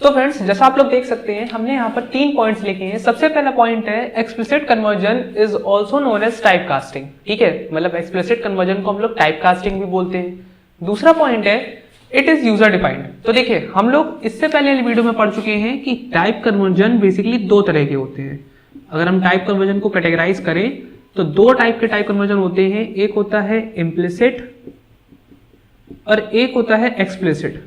तो फ्रेंड्स जैसा आप लोग देख सकते हैं हमने यहाँ पर 3 पॉइंट्स लिखे हैं। सबसे पहला पॉइंट है explicit conversion is also known as type casting. ठीक है, मतलब एक्सप्लिसिट कन्वर्जन को हम लोग टाइप कास्टिंग भी बोलते हैं। दूसरा पॉइंट है इट इज यूजर डिफाइंड। तो देखिए हम लोग इससे पहले वीडियो में पढ़ चुके हैं कि टाइप कन्वर्जन बेसिकली 2 तरह के होते हैं। अगर हम टाइप कन्वर्जन को कैटेगराइज करें तो 2 टाइप के टाइप कन्वर्जन होते हैं, एक होता है इम्प्लिसिट और एक होता है एक्सप्लिसिट।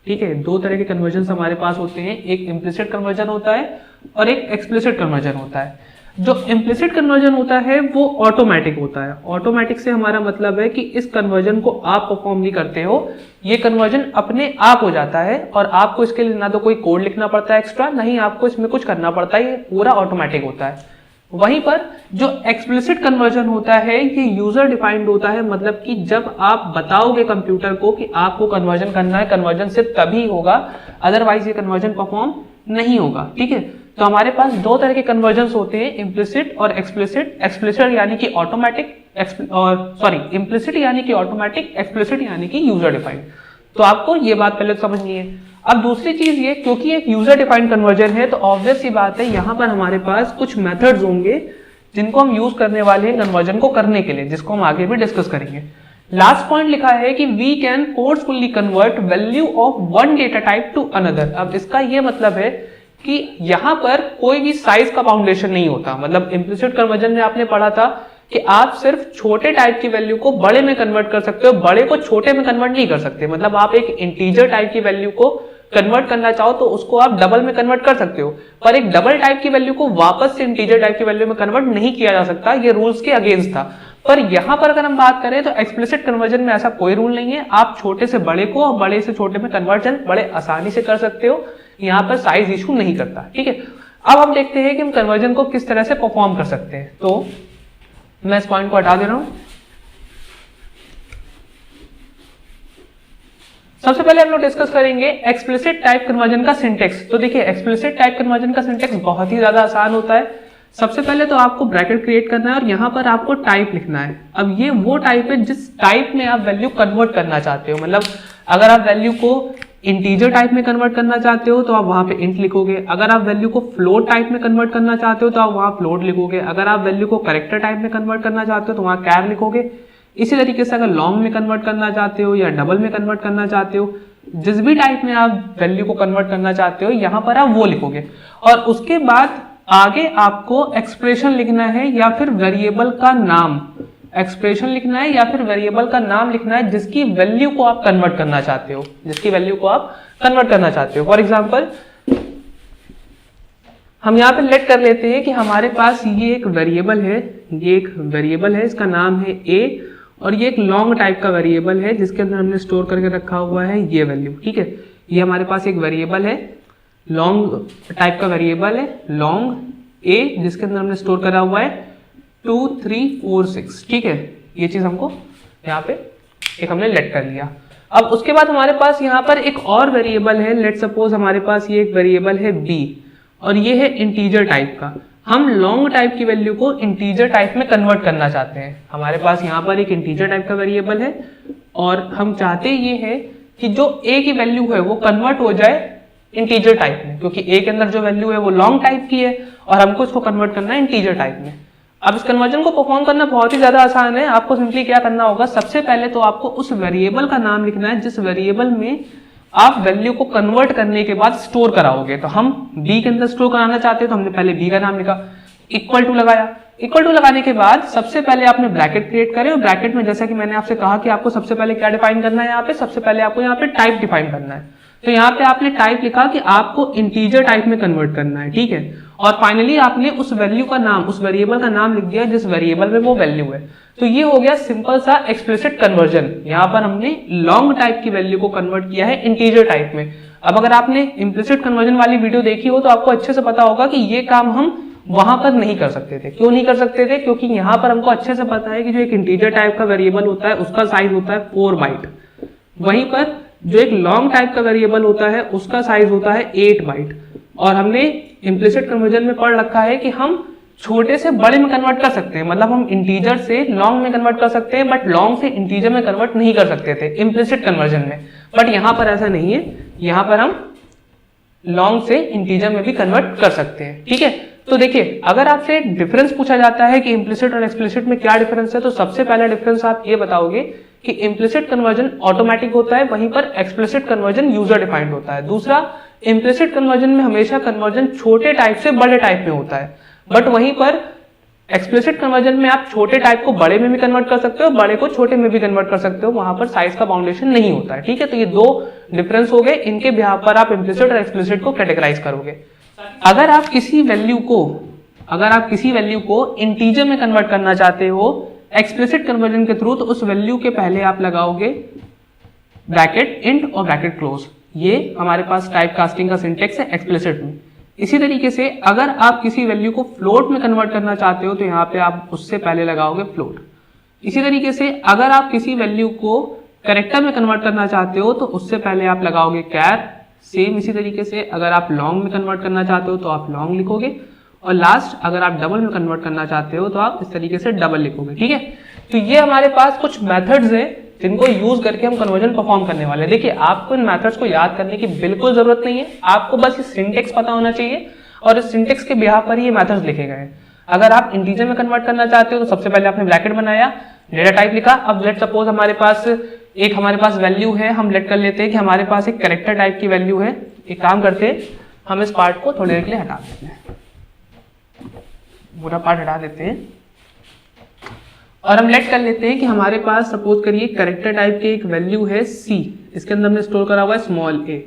ठीक है, 2 तरह के कन्वर्जन हमारे पास होते हैं, एक इम्प्लिसिट कन्वर्जन होता है और एक एक्सप्लिसिट कन्वर्जन होता है। जो इम्प्लिसिट कन्वर्जन होता है वो ऑटोमेटिक होता है। ऑटोमेटिक से हमारा मतलब है कि इस कन्वर्जन को आप परफॉर्म नहीं करते हो, ये कन्वर्जन अपने आप हो जाता है और आपको इसके लिए ना तो कोई कोड लिखना पड़ता है एक्स्ट्रा, ना ही आपको इसमें कुछ करना पड़ता है, ये पूरा ऑटोमेटिक होता है। वहीं पर जो एक्सप्लिसिट कन्वर्जन होता है ये यूजर डिफाइंड होता है, मतलब कि जब आप बताओगे कंप्यूटर को कि आपको कन्वर्जन करना है, कन्वर्जन सिर्फ तभी होगा, अदरवाइज ये कन्वर्जन परफॉर्म नहीं होगा। ठीक है, तो हमारे पास 2 तरह के कन्वर्जन होते हैं, इम्प्लिसिट और एक्सप्लिसिट। एक्सप्लिसिट यानी कि ऑटोमेटिक और इम्प्लिसिट यानी कि ऑटोमेटिक, एक्सप्लिसिट यानी कि यूजर डिफाइंड। तो आपको ये बात पहले समझनी है। अब दूसरी चीज ये, क्योंकि एक यूजर डिफाइंड कन्वर्जन है तो ऑब्वियस सी बात है यहाँ पर हमारे पास कुछ मेथड्स होंगे जिनको हम यूज करने वाले हैं कन्वर्जन को करने के लिए, जिसको हम आगे भी डिस्कस करेंगे। लास्ट पॉइंट लिखा है कि we can forcefully convert value of one data type to another. अब इसका ये मतलब है कि यहाँ पर कोई भी साइज का बाउंडेशन नहीं होता। मतलब इम्प्लिसिट कन्वर्जन में आपने पढ़ा था कि आप सिर्फ छोटे टाइप की वैल्यू को बड़े में कन्वर्ट कर सकते हो, बड़े को छोटे में कन्वर्ट नहीं कर सकते। मतलब आप एक इंटीजर टाइप की वैल्यू को कन्वर्ट करना चाहो तो उसको आप डबल में कन्वर्ट कर सकते हो, पर एक डबल टाइप की वैल्यू को वापस से इंटीजर टाइप की वैल्यू में कन्वर्ट नहीं किया जा सकता, ये रूल्स के अगेंस्ट था। पर यहां पर अगर हम बात करें तो एक्सप्लिसिट कन्वर्जन में ऐसा कोई रूल नहीं है, आप छोटे से बड़े को और बड़े से छोटे में कन्वर्जन बड़े आसानी से कर सकते हो, यहाँ पर साइज इशू नहीं करता। ठीक है, अब हम देखते हैं कि हम कन्वर्जन को किस तरह से परफॉर्म कर सकते हैं। तो मैं इस पॉइंट को हटा दे रहा हूं। सबसे पहले हम लोग डिस्कस करेंगे एक्सप्लिसिट टाइप कन्वर्जन का सिंटेक्स। तो देखिए एक्सप्लिसिट टाइप कन्वर्जन का सिंटेक्स बहुत ही ज्यादा आसान होता है। सबसे पहले तो आपको ब्रैकेट क्रिएट करना है और यहाँ पर आपको टाइप लिखना है। अब ये वो टाइप है जिस टाइप में आप वैल्यू कन्वर्ट करना चाहते हो। मतलब अगर आप वैल्यू को इंटीजर टाइप में कन्वर्ट करना चाहते हो तो आप वहां पे इंट लिखोगे, अगर आप वैल्यू को फ्लोट टाइप में कन्वर्ट करना चाहते हो तो आप वहां फ्लोट लिखोगे, अगर आप वैल्यू को कैरेक्टर टाइप में कन्वर्ट करना चाहते हो तो वहां कैर लिखोगे। इसी तरीके से अगर लॉन्ग में कन्वर्ट करना चाहते हो या डबल में कन्वर्ट करना चाहते हो, जिस भी टाइप में आप वैल्यू को कन्वर्ट करना चाहते हो यहाँ पर आप वो लिखोगे। और उसके बाद आगे आपको एक्सप्रेशन लिखना है या फिर वेरिएबल का नाम, एक्सप्रेशन लिखना है या फिर वेरिएबल का नाम लिखना है जिसकी वैल्यू को आप कन्वर्ट करना चाहते हो, जिसकी वैल्यू को आप कन्वर्ट करना चाहते हो। फॉर एग्जांपल हम यहाँ पे लेट कर लेते हैं कि हमारे पास ये एक वेरिएबल है, ये एक वेरिएबल है, इसका नाम है ए, और ये एक लॉन्ग टाइप का वेरिएबल है जिसके अंदर हमने स्टोर करके रखा हुआ है ये वैल्यू। ठीक है, ये हमारे पास एक वेरिएबल है, लॉन्ग टाइप का वेरिएबल है लॉन्ग ए, जिसके अंदर हमने स्टोर करा हुआ है 2 3 4 6। ठीक है, ये चीज हमको यहाँ पे एक हमने लेट कर लिया। अब उसके बाद हमारे पास यहाँ पर एक और वेरिएबल है, लेट सपोज हमारे पास ये एक वेरिएबल है बी और ये है इंटीजर टाइप का। हम लॉन्ग टाइप की वैल्यू को इंटीजर टाइप में कन्वर्ट करना चाहते हैं। हमारे पास यहाँ पर एक इंटीजर टाइप का वेरिएबल है और हम चाहते ये है कि जो ए की वैल्यू है वो कन्वर्ट हो जाए इंटीजर टाइप में, क्योंकि ए के अंदर जो वैल्यू है वो लॉन्ग टाइप की है और हमको इसको कन्वर्ट करना है इंटीजर टाइप में। अब इस कन्वर्जन को परफॉर्म करना बहुत ही ज्यादा आसान है। आपको सिंपली क्या करना होगा, सबसे पहले तो आपको उस वेरिएबल का नाम लिखना है जिस वेरिएबल में आप वैल्यू को कन्वर्ट करने के बाद स्टोर कराओगे। तो हम बी के अंदर स्टोर कराना चाहते हैं तो हमने पहले बी का नाम लिखा, इक्वल टू लगाया। इक्वल टू लगाने के बाद सबसे पहले आपने ब्रैकेट क्रिएट करे और ब्रैकेट में जैसा कि मैंने आपसे कहा कि आपको सबसे पहले क्या डिफाइन करना है, यहाँ पे सबसे पहले आपको यहाँ पे टाइप डिफाइन करना है। तो यहाँ पे आपने टाइप लिखा कि आपको इंटीजर टाइप में कन्वर्ट करना है। ठीक है, और फाइनली आपने उस वैल्यू का नाम, उस वेरिएबल का नाम लिख दिया जिस वेरिएबल में वो वैल्यू है। तो ये हो गया सिंपल सा एक्सप्लिसिट कन्वर्जन। यहाँ पर हमने लॉन्ग टाइप की वैल्यू को कन्वर्ट किया है इंटीजर टाइप में। अब अगर आपने इम्प्लिसिट कन्वर्जन वाली वीडियो देखी हो तो आपको अच्छे से पता होगा कि ये काम हम वहां पर नहीं कर सकते थे। क्यों नहीं कर सकते थे? क्योंकि यहाँ पर हमको अच्छे से पता है कि जो एक इंटीजर टाइप का वेरिएबल होता है उसका साइज होता है 4 बाइट, वहीं पर जो एक लॉन्ग टाइप का वेरिएबल होता है उसका साइज होता है 8 बाइट। और हमने इम्प्लिसिट कन्वर्जन में पढ़ रखा है कि हम छोटे से बड़े में कन्वर्ट कर सकते हैं, मतलब हम इंटीजर से लॉन्ग में कन्वर्ट कर सकते हैं, बट लॉन्ग से इंटीजर में कन्वर्ट नहीं कर सकते थे इम्प्लिसिट कन्वर्जन में। बट यहाँ पर ऐसा नहीं है, यहाँ पर हम लॉन्ग से इंटीजर में भी कन्वर्ट कर सकते हैं। ठीक है, तो देखिए अगर आपसे डिफरेंस पूछा जाता है कि इम्प्लिसिट और एक्सप्लिसिट में क्या डिफरेंस है, तो सबसे पहला डिफरेंस आप ये बताओगे कि इम्प्लिसिट कन्वर्जन ऑटोमेटिक होता है, वहीं पर एक्सप्लिसिट कन्वर्जन यूजर डिफाइंड होता है। दूसरा, इम्प्लिसिट कन्वर्जन में हमेशा कन्वर्जन छोटे टाइप से बड़े टाइप में होता है, बट वहीं पर एक्सप्लिसिट कन्वर्जन में आप छोटे टाइप को बड़े में भी कन्वर्ट कर सकते हो, बड़े को छोटे में भी कन्वर्ट कर सकते हो, वहां पर साइज का बाउंडेशन नहीं होता है। ठीक है, तो ये दो डिफरेंस हो गए, इनके बिहार पर आप इम्प्लिसिट और एक्सप्लिसिट को कैटेगराइज करोगे। अगर आप किसी वैल्यू को इंटीजर में कन्वर्ट करना चाहते हो एक्सप्लिसिट कन्वर्जन के थ्रू, तो उस वैल्यू के पहले आप लगाओगे ब्रैकेट इंट और ब्रैकेट क्लोज। ये हमारे पास टाइप कास्टिंग का सिंटेक्स है एक्सप्लिसिट में। इसी तरीके से अगर आप किसी वैल्यू को फ्लोट में कन्वर्ट करना चाहते हो, तो यहाँ पे आप उससे पहले लगाओगे फ्लोट। इसी तरीके से अगर आप किसी वैल्यू को कैरेक्टर में कन्वर्ट करना चाहते हो, तो उससे पहले आप लगाओगे कैर। सेम इसी तरीके से अगर आप लॉन्ग में कन्वर्ट करना चाहते हो तो आप लॉन्ग लिखोगे, और लास्ट अगर आप डबल में कन्वर्ट करना चाहते हो तो आप इस तरीके से डबल लिखोगे। ठीक है, तो ये हमारे पास कुछ मेथड्स हैं जिनको यूज करके हम कन्वर्जन परफॉर्म करने वाले हैं। देखिए आपको इन मेथड्स को याद करने की बिल्कुल जरूरत नहीं है, आपको बस ये सिंटेक्स पता होना चाहिए और इस सिंटेक्स के बिहार पर ये मेथड्स लिखे गए हैं। अगर आप इंटीजर में कन्वर्ट करना चाहते हो तो सबसे पहले आपने ब्रैकेट बनाया, डेटा टाइप लिखा। अब लेट सपोज हमारे पास वैल्यू है, हम लेट कर लेते हैं कि हमारे पास एक कैरेक्टर टाइप की वैल्यू है। एक काम करते हैं, हम इस पार्ट को थोड़ी देर के लिए हटा देते हैं, पूरा पार्ट हटा देते हैं और हम लेट कर लेते हैं कि हमारे पास सपोज करिए कैरेक्टर टाइप की एक वैल्यू है सी, इसके अंदर हमने स्टोर करा हुआ है स्मॉल ए,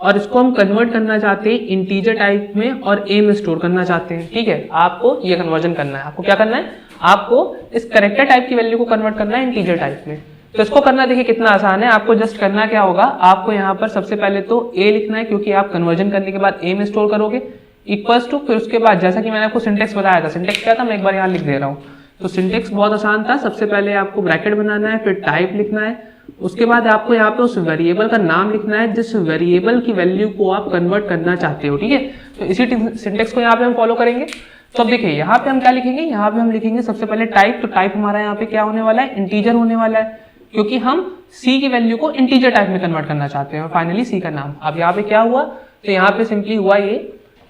और इसको हम कन्वर्ट करना चाहते हैं इंटीजर टाइप में और ए में स्टोर करना चाहते हैं। ठीक है, आपको ये कन्वर्जन करना है। आपको क्या करना है, आपको इस कैरेक्टर टाइप की वैल्यू को कन्वर्ट करना है इंटीजर टाइप में। तो इसको करना देखिए कितना आसान है। आपको जस्ट करना क्या होगा, आपको यहाँ पर सबसे पहले तो ए लिखना है, क्योंकि आप कन्वर्जन करने के बाद ए में स्टोर करोगे, इक्वल्स टू, फिर उसके बाद जैसा कि मैंने आपको सिंटेक्स बताया था, सिंटेक्स क्या था मैं एक बार यहाँ लिख दे रहा हूँ। तो सिंटेक्स बहुत आसान था, सबसे पहले आपको ब्रैकेट बनाना है, फिर टाइप लिखना है, उसके बाद आपको यहाँ पे उस वेरिएबल का नाम लिखना है जिस वेरिएबल की वैल्यू को आप कन्वर्ट करना चाहते हो। ठीक है, तो इसी सिंटेक्स को यहाँ पे हम फॉलो करेंगे। तो अब देखिए यहाँ पे हम क्या लिखेंगे, यहाँ पे हम लिखेंगे सबसे पहले टाइप। तो टाइप हमारा यहाँ पे क्या होने वाला है, इंटीजर होने वाला है, क्योंकि हम सी की वैल्यू को इंटीजर टाइप में कन्वर्ट करना चाहते हैं। और फाइनली सी का नाम। अब यहाँ पे क्या हुआ, तो यहाँ पे सिंपली हुआ ये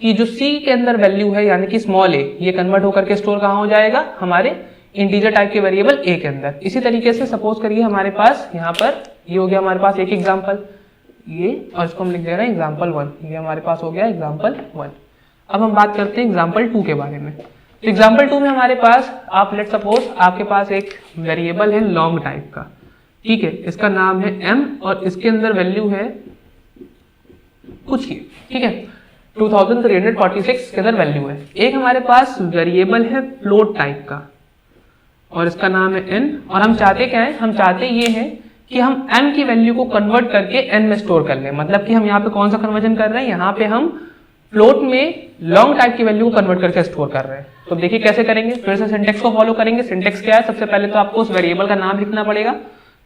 कि जो सी के अंदर वैल्यू है यानी कि स्मॉल ए, ये कन्वर्ट होकर के स्टोर कहाँ हो जाएगा, हमारे इंटीजर टाइप के वेरिएबल ए के अंदर। इसी तरीके से सपोज करिए हमारे पास यहाँ पर ये हो गया हमारे पास एक एग्जांपल, ये, और इसको हम लिख दे रहे हैं एग्जांपल 1। ये हमारे पास हो गया एग्जांपल 1। अब हम बात करते हैं एग्जांपल 2 के बारे में। तो एग्जांपल 2 में हमारे पास आप लेट सपोज आपके पास एक वेरिएबल है लॉन्ग टाइप का। ठीक है, इसका नाम है m और इसके अंदर वैल्यू है कुछ ही। ठीक है, 2346 के अंदर वैल्यू है। एक हमारे पास वेरिएबल है फ्लोट टाइप का और इसका नाम है n, और हम चाहते क्या है, हम चाहते ये है कि हम m की वैल्यू को कन्वर्ट करके n में स्टोर कर लें। मतलब कि हम यहाँ पे कौन सा कन्वर्जन कर रहे हैं, यहाँ पे हम फ्लोट में लॉन्ग टाइप की वैल्यू को कन्वर्ट करके स्टोर कर रहे हैं। तो देखिए कैसे करेंगे, फिर से सिंटेक्स को फॉलो करेंगे। सिंटेक्स क्या है, सबसे पहले तो आपको उस वेरिएबल का नाम लिखना पड़ेगा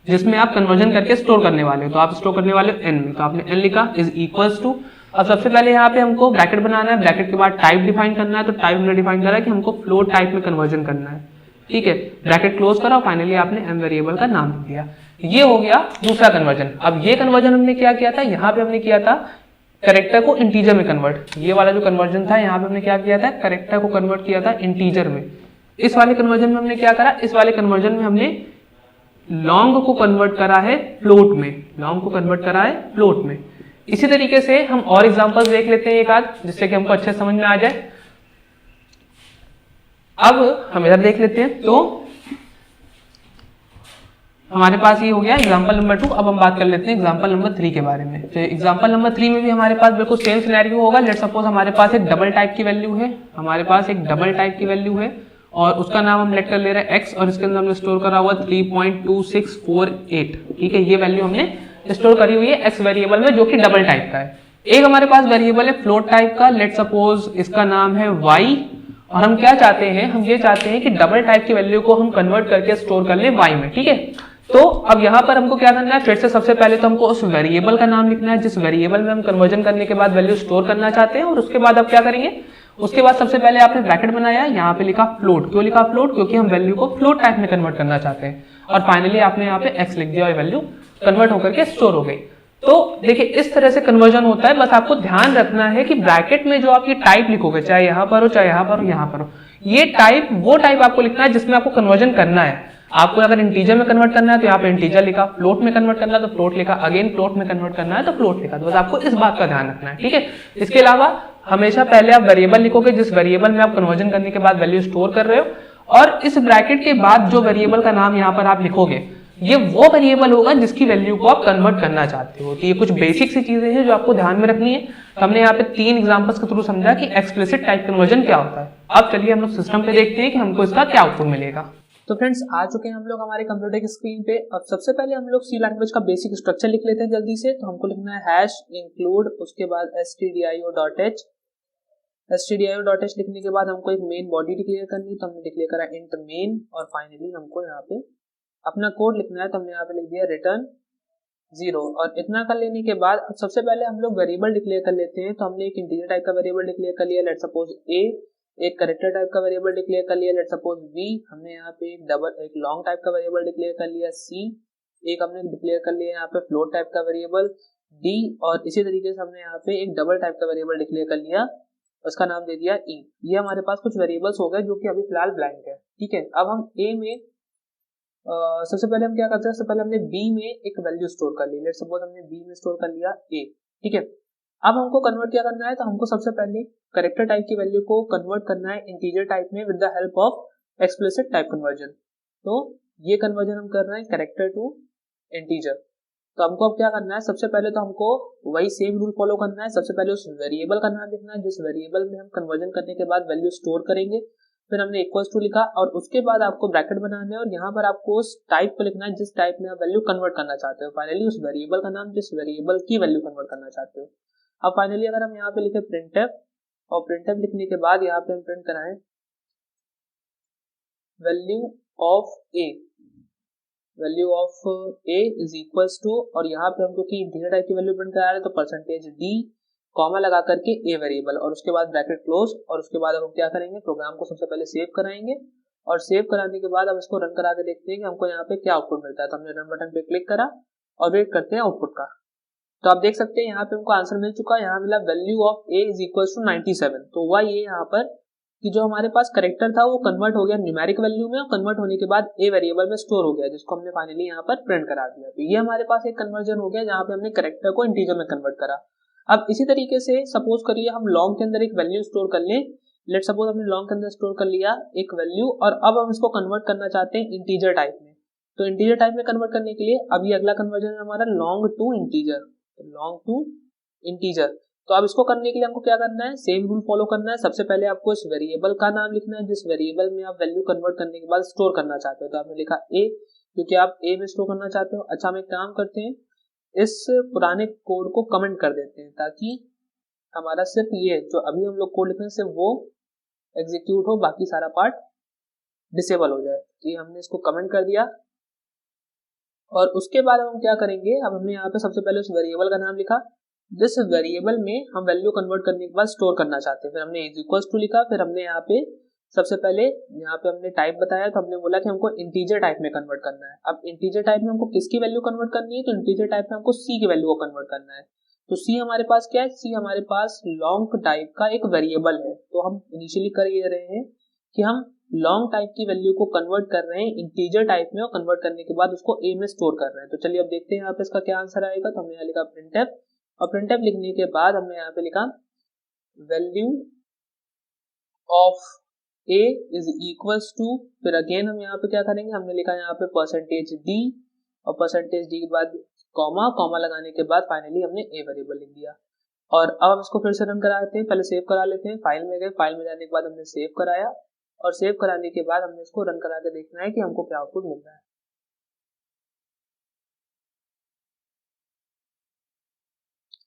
जिसमें आप कन्वर्जन करके स्टोर करने वाले हो। तो आप स्टोर करने वाले हो n में, तो आपने n लिखा इज इक्वल्स टू। अब सबसे पहले यहाँ पे हमको ब्रैकेट बनाना है, ब्रैकेट के बाद टाइप डिफाइन करना है। तो टाइप हमने डिफाइन करा है कि हमको फ्लोट टाइप में कन्वर्जन करना है। ठीक है, ब्रैकेट क्लोज करा, फाइनली आपने m वेरिएबल का नाम लिख दिया। ये हो गया दूसरा कन्वर्जन। अब ये कन्वर्जन हमने क्या किया था, यहाँ पे हमने किया था कैरेक्टर को इंटीजर में कन्वर्ट। ये वाला जो कन्वर्जन था यहाँ पे हमने क्या किया था, कैरेक्टर को कन्वर्ट किया था इंटीजर में। इस वाले कन्वर्जन में हमने क्या करा, इस वाले कन्वर्जन में हमने लॉन्ग को कन्वर्ट करा है फ्लोट में, लॉन्ग को कन्वर्ट करा है फ्लोट में। इसी तरीके से हम और एग्जांपल्स देख लेते हैं एक आध, जिससे कि हमको अच्छे समझ में आ जाए। अब हम इधर देख लेते हैं, तो हमारे पास ये हो गया एग्जांपल नंबर 2। अब हम बात कर लेते हैं एग्जांपल नंबर 3 के बारे में। तो एग्जांपल नंबर 3 में भी हमारे पास बिल्कुल सेम सिनेरियो होगा। लेट्स सपोज हमारे पास एक डबल टाइप की वैल्यू है, हमारे पास एक डबल टाइप की वैल्यू है और उसका नाम हम लेट कर ले रहे हैं x, और इसके अंदर हमने स्टोर करा हुआ 3.2648। ठीक है, ये वैल्यू हमने स्टोर करी हुई है x वेरिएबल में, जो कि डबल टाइप का है। एक हमारे पास वेरिएबल है फ्लोट टाइप का, लेट सपोज इसका नाम है y, और हम क्या चाहते हैं, हम ये चाहते हैं कि डबल टाइप की वैल्यू को हम कन्वर्ट करके स्टोर कर ले y में। ठीक है, तो अब यहाँ पर हमको क्या करना है, फिर से सबसे पहले तो हमको उस वेरिएबल का नाम लिखना है जिस वेरिएबल में हम कन्वर्जन करने के बाद वैल्यू स्टोर करना चाहते हैं। और उसके बाद अब क्या करेंगे, उसके बाद सबसे पहले आपने ब्रैकेट बनाया, यहाँ पे लिखा फ्लोट। क्यों लिखा फ्लोट, क्योंकि हम वैल्यू को फ्लोट टाइप में कन्वर्ट करना चाहते हैं। और फाइनली आपने यहाँ पे x लिख दिया और वैल्यू कन्वर्ट होकर के स्टोर हो गई। तो देखिए इस तरह से कन्वर्जन होता है। बस आपको ध्यान रखना है कि ब्रैकेट में जो आप ये टाइप लिखोगे, चाहे यहाँ पर हो, चाहे यहाँ पर हो, यहाँ पर हो, ये टाइप वो टाइप आपको लिखना है जिसमें आपको कन्वर्जन करना है। आपको अगर इंटीजर में कन्वर्ट करना है तो यहाँ पे इंटीजर लिखा, फ्लोट में कन्वर्ट करना है तो फ्लोट लिखा, अगेन फ्लोट में कन्वर्ट करना है तो फ्लोट लिखा। तो बस आपको इस बात का ध्यान रखना है, ठीक है। इसके अलावा हमेशा पहले आप वेरिएबल लिखोगे जिस वेरिएबल में आप कन्वर्जन करने के बाद वैल्यू स्टोर कर रहे हो, और इस ब्रैकेट के बाद जो वेरिएबल का नाम यहाँ पर आप लिखोगे ये वो वेरिएबल होगा जिसकी वैल्यू को आप कन्वर्ट करना चाहते हो। तो ये कुछ बेसिक सी चीजें हैं जो आपको ध्यान में रखनी है। तो हमने यहाँ पे 3 एग्जांपल्स के थ्रू समझा कि एक्सप्लिसिट टाइप कन्वर्जन क्या होता है। अब चलिए हम लोग सिस्टम पे देखते हैं कि हमको इसका क्या आउटपुट मिलेगा। तो फ्रेंड्स आ चुके हैं हम लोग हमारे कंप्यूटर की स्क्रीन पे। अब सबसे पहले हम लोग सी लैंग्वेज का बेसिक स्ट्रक्चर लिख लेते हैं जल्दी से। तो हमको लिखना है हैश इंक्लूड, उसके बाद stdio.h। stdio.h लिखने के बाद हमको एक मेन बॉडी डिक्लेयर करनी, तो हमने डिक्लेयर करा इंट मेन, और फाइनली हमको यहाँ पे अपना कोड लिखना है। तो हमने यहाँ पे लिख दिया रिटर्न 0। और इतना कर लेने के बाद अब सबसे पहले हम लोग वेरिएबल डिक्लेयर कर लेते हैं। तो हमने एक इंटीजर टाइप का वेरिएबल डिक्लेयर कर लिया, लेट्स सपोज a। एक कैरेक्टर टाइप का वेरिएबल डिक्लेयर कर लिया, लेट्स सपोज v। हमने यहाँ पे एक लॉन्ग टाइप का वेरिएबल डिक्लेयर कर लिया c। एक हमने डिक्लेयर कर लिया यहाँ पे फ्लोट टाइप का वेरिएबल d। और इसी तरीके से हमने यहाँ पे एक डबल टाइप का वेरिएबल डिक्लेयर कर लिया, उसका नाम दे दिया e। ये हमारे पास कुछ वेरिएबल्स हो गए जो कि अभी फिलहाल ब्लैंक है, ठीक है। अब हम a में सबसे पहले हम क्या करते हैं, सबसे पहले हमने b में एक वैल्यू स्टोर कर ली। लेट्स सपोज हमने b में स्टोर कर लिया a, ठीक है। अब हमको कन्वर्ट क्या करना है, तो हमको सबसे पहले कैरेक्टर टाइप की वैल्यू को कन्वर्ट करना है इंटीजर टाइप में with the help of explicit type conversion. तो ये कन्वर्जन हम कर रहे हैं कैरेक्टर टू इंटीजर। तो हमको अब क्या करना है, सबसे पहले तो हमको वही सेम रूल फॉलो करना है। सबसे पहले उस वेरिएबल का नाम लिखना है जिस वेरिएबल में हम कन्वर्जन करने के बाद वैल्यू स्टोर करेंगे। फिर हमने इक्वल्स टू लिखा, और उसके बाद आपको ब्रैकेट बनाना है और यहाँ पर आपको उस टाइप को लिखना है जिस टाइप में आप वैल्यू कन्वर्ट करना चाहते हो। फाइनली उस वेरिएबल का नाम जिस वेरिएबल की वैल्यू कन्वर्ट करना चाहते हो। अब फाइनली अगर हम यहाँ पे लिखे प्रिंटफ, और प्रिंटफ लिखने के बाद यहाँ पे हम प्रिंट कराएं value of a, value of a is equals to, और यहाँ पे हमको की इंटीजर टाइप की वैल्यू प्रिंट करा रहे हैं तो परसेंटेज डी कॉमा लगा करके ए वेरिएबल, और उसके बाद ब्रैकेट क्लोज। और उसके बाद हम क्या करेंगे, प्रोग्राम को सबसे पहले सेव कराएंगे, और सेव कराने के बाद हम इसको रन करा के देखते हैं कि हमको यहाँ पे क्या आउटपुट मिलता है। तो हमने रन बटन पे क्लिक करा और वेट करते हैं आउटपुट का। तो आप देख सकते हैं यहाँ पे हमको आंसर मिल चुका है। यहाँ मिला value of a is equal to 97। तो हुआ ये यहाँ पर कि जो हमारे पास करेक्टर था वो कन्वर्ट हो गया न्यूमेरिक वैल्यू में, और कन्वर्ट होने के बाद ए वेरिएबल में स्टोर हो गया, जिसको हमने फाइनली यहाँ पर प्रिंट करा दिया। तो ये हमारे पास एक कन्वर्जन हो गया जहाँ पे हमने करेक्टर को इंटीजर में कन्वर्ट करा। अब इसी तरीके से सपोज करिए हम लॉन्ग के अंदर एक वैल्यू स्टोर कर लें। लेट सपोज हमने लॉन्ग के अंदर स्टोर कर लिया एक वैल्यू, और अब हम इसको कन्वर्ट करना चाहते हैं इंटीजर टाइप में। तो इंटीजर टाइप में कन्वर्ट करने के लिए अब ये अगला कन्वर्जन है हमारा long to integer, long to integer. तो अब इसको करने के लिए हमको क्या करना है, सेम रूल फॉलो करना है। सबसे पहले आपको इस वेरिएबल का नाम लिखना है जिस वेरिएबल में आप वैल्यू कन्वर्ट करने के बाद स्टोर करना चाहते हो। तो आपने लिखा ए, क्योंकि आप ए में स्टोर करना चाहते हो। अच्छा, हम एक काम करते हैं, इस पुराने कोड को कमेंट कर देते हैं ताकि हमारा सिर्फ ये जो अभी हम लोग कोड लिख रहे हैं सिर्फ वो एग्जीक्यूट हो, बाकी सारा पार्ट डिसेबल हो जाए। ये हमने इसको कमेंट कर दिया, और उसके बाद हम क्या करेंगे, अब हमने यहाँ पे सबसे पहले उस वेरिएबल का नाम लिखा जिस वेरिएबल में हम वैल्यू कन्वर्ट करने के बाद स्टोर करना चाहते हैं। फिर हमने इज इक्वल्स टू लिखा, फिर हमने यहाँ पे सबसे पहले यहाँ पे हमने टाइप बताया, तो हमने बोला कि हमको इंटीजर टाइप में कन्वर्ट करना है। अब इंटीजर टाइप में हमको किसकी वैल्यू कन्वर्ट करनी है, तो इंटीजर टाइप में हमको सी की वैल्यू को कन्वर्ट करना है। तो सी हमारे पास क्या है, सी हमारे पास लॉन्ग टाइप का एक वेरिएबल है। तो हम इनिशियली कर ये रहे हैं कि हम लॉन्ग टाइप की वैल्यू को कन्वर्ट कर रहे हैं इंटीजर टाइप में, और कन्वर्ट करने के बाद उसको ए में स्टोर कर रहे हैं। तो चलिए अब देखते हैं यहाँ पे इसका क्या आंसर आएगा। तो हमने यहाँ लिखा प्रिंटफ, और प्रिंटफ लिखने के बाद हमने यहाँ पे लिखा value of a is equals to, फिर अगेन हम यहाँ पे क्या करेंगे, हमने लिखा यहाँ पे परसेंटेज डी, और परसेंटेज डी के बाद कॉमा, कॉमा लगाने के बाद फाइनली हमने ए वेरिएबल लिख दिया। और अब हम इसको फिर से रन कराते हैं, पहले सेव करा लेते हैं। फाइल में गए, फाइल में जाने के बाद हमने सेव कराया, और सेव कराने के बाद हमने इसको रन करा के देखना है कि हमको क्या आउटपुट मिल रहा है।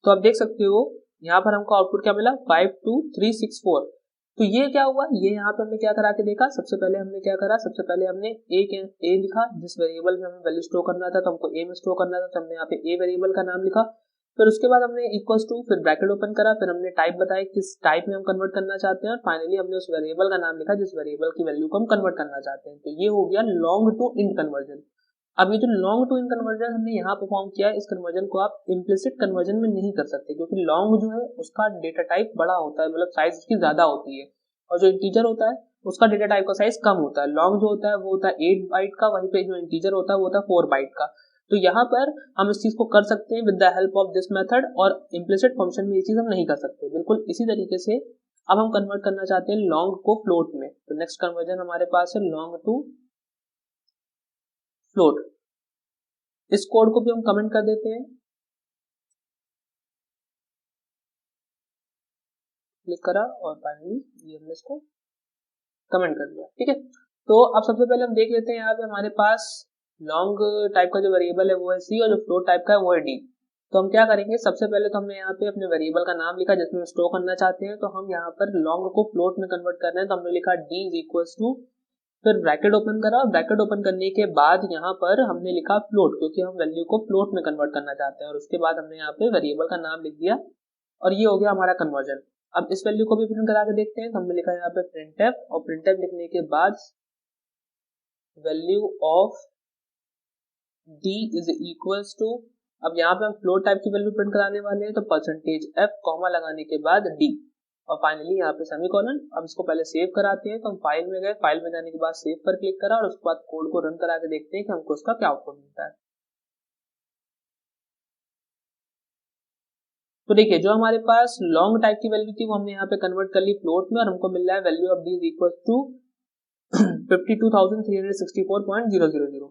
तो आप देख सकते हो यहाँ पर हमको आउटपुट क्या मिला, 52364। तो ये क्या हुआ, ये यहाँ पे हमने क्या करा के देखा, सबसे पहले हमने क्या करा, सबसे पहले हमने ए लिखा जिस वेरिएबल में हमें वैल्यू स्टोर करना था, तो हमको ए में स्टोर करना था, तो हमने यहाँ पे ए वेरिएबल का नाम लिखा। फिर उसके बाद हमने इक्वल्स टू, फिर ब्रैकेट ओपन करा, फिर हमने टाइप बताया किस टाइप में हम कन्वर्ट करना चाहते हैं, और फाइनली हमने उस वेरिएबल का नाम लिखा जिस वेरिएबल की वैल्यू को हम कन्वर्ट करना चाहते हैं। तो ये हो गया लॉन्ग टू इंट कन्वर्जन। अब ये जो लॉन्ग टू इन कन्वर्जन हमने यहाँ परफॉर्म किया है, इस कन्वर्जन को आप इम्प्लिसिट कन्वर्जन में नहीं कर सकते, क्योंकि लॉन्ग जो है उसका डेटा टाइप बड़ा होता है, मतलब साइज उसकी ज्यादा होती है, और जो इंटीजर होता है उसका डेटा टाइप का साइज कम होता है। लॉन्ग जो होता है वो होता है 8 बाइट का, वहीं पे जो इंटीजर होता है वो होता है 4 बाइट का। तो यहाँ पर हम इस चीज को कर सकते हैं with the help of this method, और इम्प्लिसिट फंक्शन में ये चीज हम नहीं कर सकते। बिल्कुल इसी तरीके से अब हम कन्वर्ट करना चाहते हैं लॉन्ग को फ्लोट में। तो नेक्स्ट कन्वर्जन हमारे पास है लॉन्ग टू फ्लोट। इस कोड को भी हम कमेंट कर देते हैं, क्लिक करा और फाइनली ये हमने इसको कमेंट कर दिया। ठीक है, तो अब सबसे पहले हम देख लेते हैं यहाँ पे हमारे पास लॉन्ग टाइप का जो वेरिएबल है वो है सी, और जो फ्लोट टाइप का है वो है डी। तो हम क्या करेंगे, सबसे पहले तो हमने यहाँ पे अपने वेरिएबल का नाम लिखा जिसमें स्टोर करना चाहते हैं। तो हम यहाँ पर लॉन्ग को फ्लोट में कन्वर्ट कर रहे हैं, तो हमने लिखा डी इज इक्वल टू, फिर ब्रैकेट ओपन करा, ब्रैकेट ओपन करने के बाद यहाँ पर हमने लिखा फ्लोट, क्योंकि हम वैल्यू को फ्लोट में कन्वर्ट करना चाहते हैं, और उसके बाद हमने यहाँ पे वेरिएबल का नाम लिख दिया, और ये हो गया हमारा कन्वर्जन। अब इस वैल्यू को भी प्रिंट करा के देखते हैं। तो हमने लिखा यहाँ पे printf, और printf लिखने के बाद value of d is equals to, अब यहाँ पे हम फ्लोट टाइप की वैल्यू प्रिंट कराने वाले हैं, तो %f कॉमा लगाने के बाद d, और फाइनली यहाँ पे सेमीकोलन। अब इसको पहले सेव कराते हैं। तो हम फाइल में गए, फाइल में जाने के बाद सेव पर क्लिक करा, और उसके बाद कोड को रन करा के देखते हैं कि हमको उसका क्या आउटपुट मिलता है। तो देखिए, जो हमारे पास लॉन्ग टाइप की वैल्यू थी वो हमने यहाँ पे कन्वर्ट कर ली फ्लोट में, और हमको मिल रहा है value of d is equal to 52,364.000।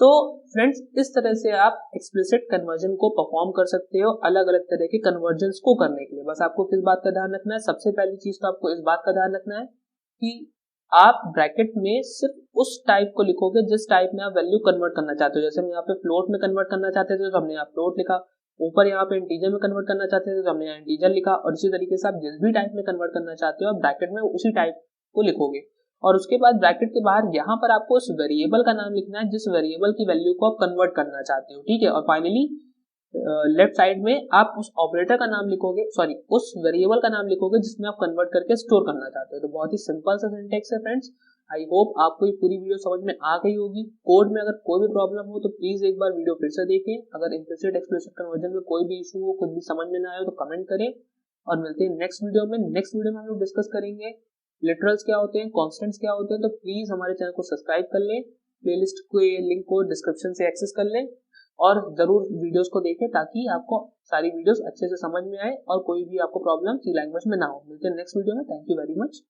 तो फ्रेंड्स, इस तरह से आप एक्सप्लिसिट कन्वर्जन को परफॉर्म कर सकते हो अलग अलग तरह के कन्वर्जन्स को करने के लिए। बस आपको किस बात का ध्यान रखना है, सबसे पहली चीज तो आपको इस बात का ध्यान रखना है कि आप ब्रैकेट में सिर्फ उस टाइप को लिखोगे जिस टाइप में आप वैल्यू कन्वर्ट करना चाहते हो। जैसे हम यहाँ पे फ्लोट में कन्वर्ट करना चाहते थे तो हमने यहाँ फ्लोट लिखा, ऊपर यहाँ पे इंटीजर में कन्वर्ट करना चाहते थे तो हमने यहाँ इंटीजर लिखा, और इसी तरीके से आप जिस भी टाइप में कन्वर्ट करना चाहते हो आप ब्रैकेट में उसी टाइप को लिखोगे। और उसके बाद ब्रैकेट के बाहर यहाँ पर आपको उस वेरिएबल का नाम लिखना है जिस वेरिएबल की वैल्यू को आप कन्वर्ट करना चाहते हो। ठीक है, और फाइनली लेफ्ट साइड में आप उस ऑपरेटर का नाम लिखोगे, सॉरी उस वेरिएबल का नाम लिखोगे जिसमें आप कन्वर्ट करके स्टोर करना चाहते हो। तो बहुत ही सिंपल सा सिंटेक्स है फ्रेंड्स। आई होप आपको ये पूरी वीडियो समझ में आ गई होगी। कोड में अगर कोई भी प्रॉब्लम हो तो प्लीज एक बार वीडियो फिर से देखें। अगर इम्प्लिसिट एक्सप्लिसिट कन्वर्जन में कोई भी इशू हो, कुछ भी समझ में ना आए तो कमेंट करें, और मिलते हैं नेक्स्ट वीडियो में। नेक्स्ट वीडियो में हम लोग डिस्कस करेंगे लिटरल्स क्या होते हैं, कॉन्स्टेंट्स क्या होते हैं। तो प्लीज हमारे चैनल को सब्सक्राइब कर लें, प्लेलिस्ट के लिंक को डिस्क्रिप्शन से एक्सेस कर लें, और जरूर वीडियोस को देखें ताकि आपको सारी वीडियोस अच्छे से समझ में आए और कोई भी आपको प्रॉब्लम सी लैंग्वेज में ना हो। मिलते हैं नेक्स्ट वीडियो में। Thank you very much.